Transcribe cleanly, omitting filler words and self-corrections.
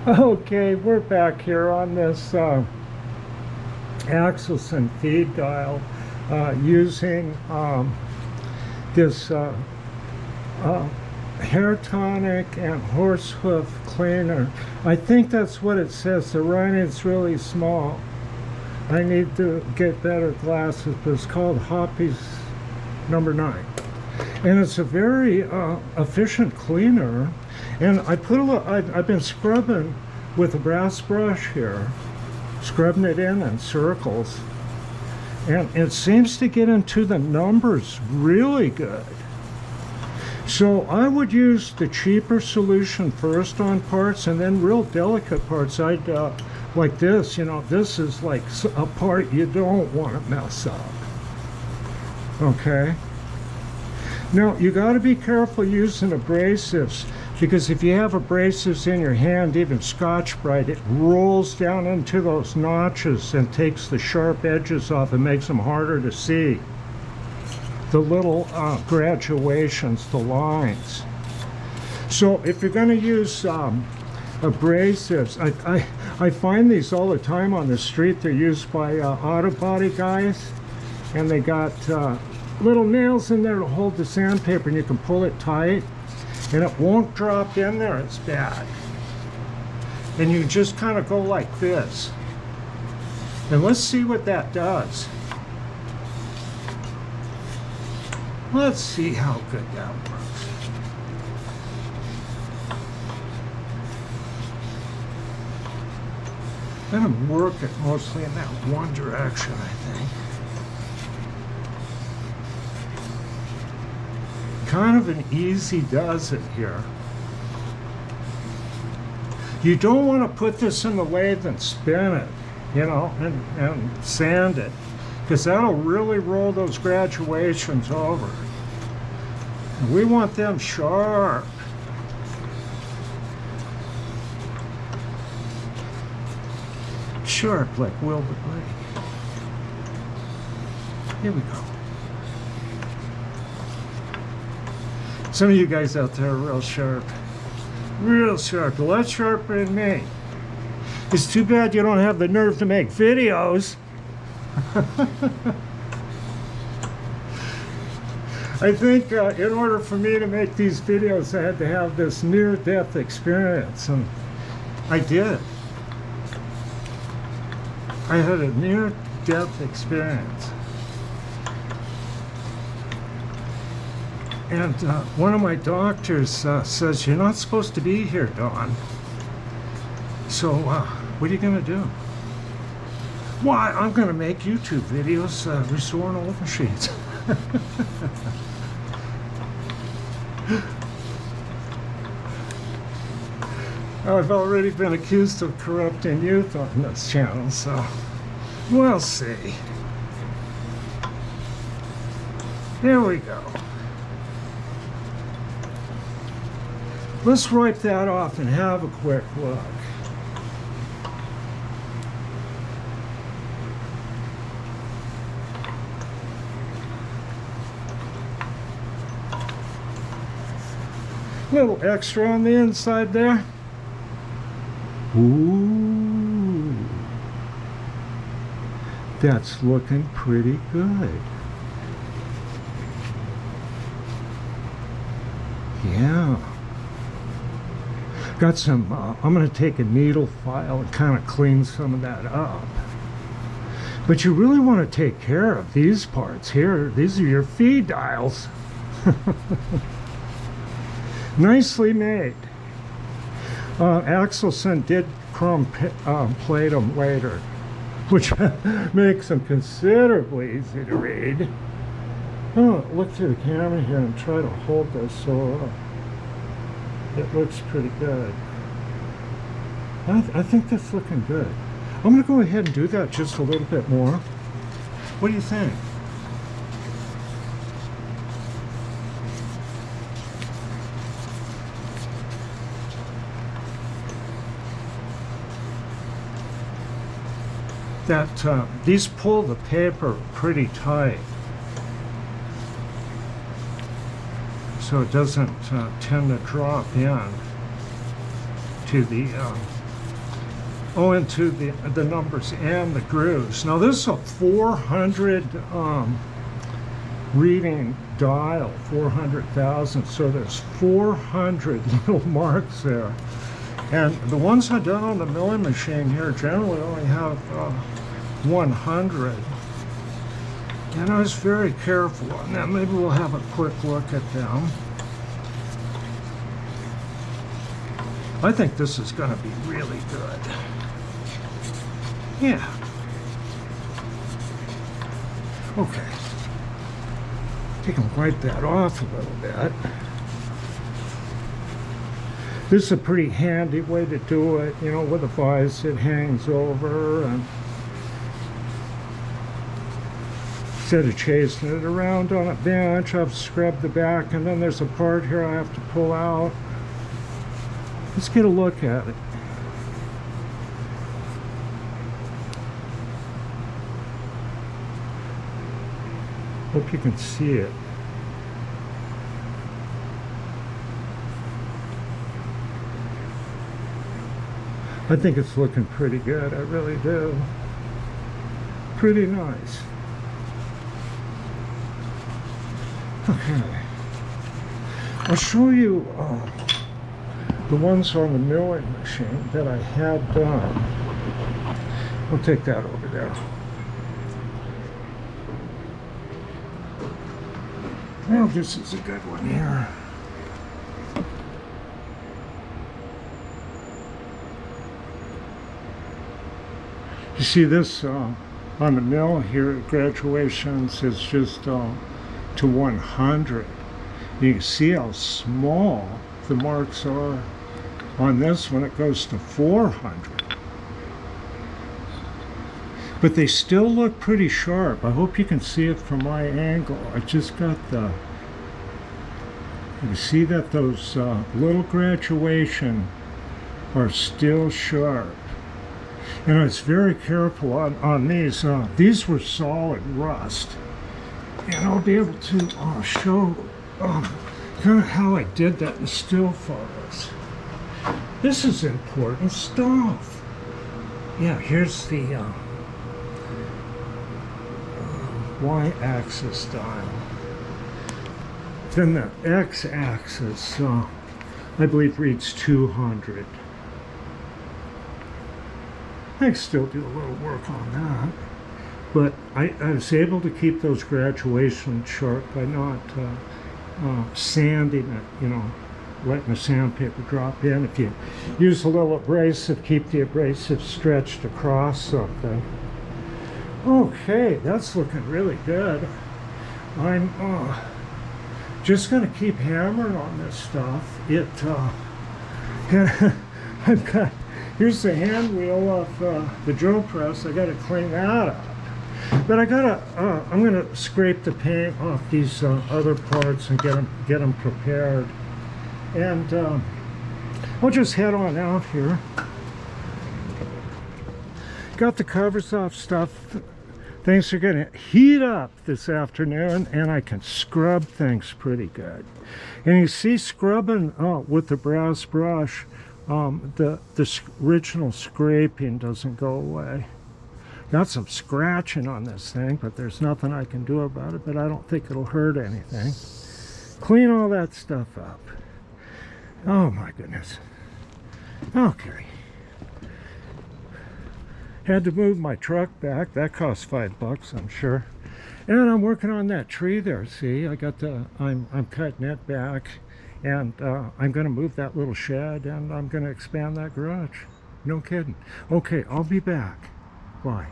Okay, we're back here on this Axelson feed dial using this hair tonic and horse hoof cleaner. I think that's what it says. The writing's really small. I need to get better glasses, but it's called Hoppy's number 9. And it's a very efficient cleaner. And I put a little, I've been scrubbing with a brass brush here, scrubbing it in circles. And it seems to get into the numbers really good. So I would use the cheaper solution first on parts, and then real delicate parts, I'd like this, you know, this is like a part you don't want to mess up. Okay? Now, you got to be careful using abrasives, because if you have abrasives in your hand, even Scotch-Brite, it rolls down into those notches and takes the sharp edges off and makes them harder to see. The little graduations, the lines. So if you're going to use abrasives, I find these all the time on the street. They're used by auto body guys, and they got little nails in there to hold the sandpaper, and you can pull it tight and it won't drop in there. It's bad. And you just kind of go like this, and let's see what that does. Let's see how good that works. I'm going to work it mostly in that one direction, I think. Kind of an easy does it here. You don't want to put this in the lathe and spin it, you know, and sand it, because that'll really roll those graduations over. And we want them sharp. Sharp like Wilbur Blake. Here we go. Some of you guys out there are real sharp. Real sharp. A lot sharper than me. It's too bad you don't have the nerve to make videos. I think in order for me to make these videos, I had to have this near-death experience, and I did. I had a near-death experience. And one of my doctors says, "You're not supposed to be here, Don. So what are you going to do?" "Why, I'm going to make YouTube videos restoring old machines." I've already been accused of corrupting youth on this channel, so we'll see. There we go. Let's wipe that off and have a quick look. Little extra on the inside there. Ooh, that's looking pretty good. Yeah. Got some, I'm going to take a needle file and kind of clean some of that up. But you really want to take care of these parts here. These are your feed dials. Nicely made. Axelson did chrome plate them later, which makes them considerably easy to read. Oh, look through the camera here and try to hold this so it looks pretty good. I think that's looking good. I'm going to go ahead and do that just a little bit more. What do you think? That these pull the paper pretty tight, so it doesn't tend to drop in to the Oh, into the numbers and the grooves. Now this is a 400 reading dial, 400,000. So there's 400 little marks there. And the ones I done on the milling machine here generally only have 100. And I was very careful on that. Maybe we'll have a quick look at them. I think this is going to be really good. Yeah. Okay. You can wipe that off a little bit. This is a pretty handy way to do it, you know, with a vise it hangs over, and instead of chasing it around on a bench, I've scrubbed the back, and then there's a part here I have to pull out. Let's get a look at it. Hope you can see it. I think it's looking pretty good, I really do. Pretty nice. Okay. I'll show you the ones on the milling machine that I had done. I'll take that over there. Well, this is a good one here. You see this on the mill here at graduations is just to 100. You can see how small the marks are. On this one it goes to 400. But they still look pretty sharp. I hope you can see it from my angle. I just got the... You see that those little graduation are still sharp. And I was very careful on these. These were solid rust. And I'll be able to show kind of how I did that in still photos. This is important stuff. Yeah, here's the y-axis dial. Then the x-axis, I believe, reads 200. I can still do a little work on that. But I was able to keep those graduations sharp by not sanding it, you know, letting the sandpaper drop in. If you use a little abrasive, keep the abrasive stretched across something. Okay, that's looking really good. I'm just going to keep hammering on this stuff. I've got, here's the hand wheel of the drill press. I got to clean that up. But I gotta, I'm gonna scrape the paint off these other parts and get them prepared. And I'll just head on out here. Got the covers off stuff. Things are gonna heat up this afternoon, and I can scrub things pretty good. And you see, scrubbing with the brass brush, the original scraping doesn't go away. Got some scratching on this thing, but there's nothing I can do about it, but I don't think it'll hurt anything. Clean all that stuff up. Oh my goodness. Okay. Had to move my truck back. That cost $5, I'm sure. And I'm working on that tree there. See, I got the, I'm cutting it back, and I'm going to move that little shed, and I'm going to expand that garage. No kidding. Okay, I'll be back. Bye.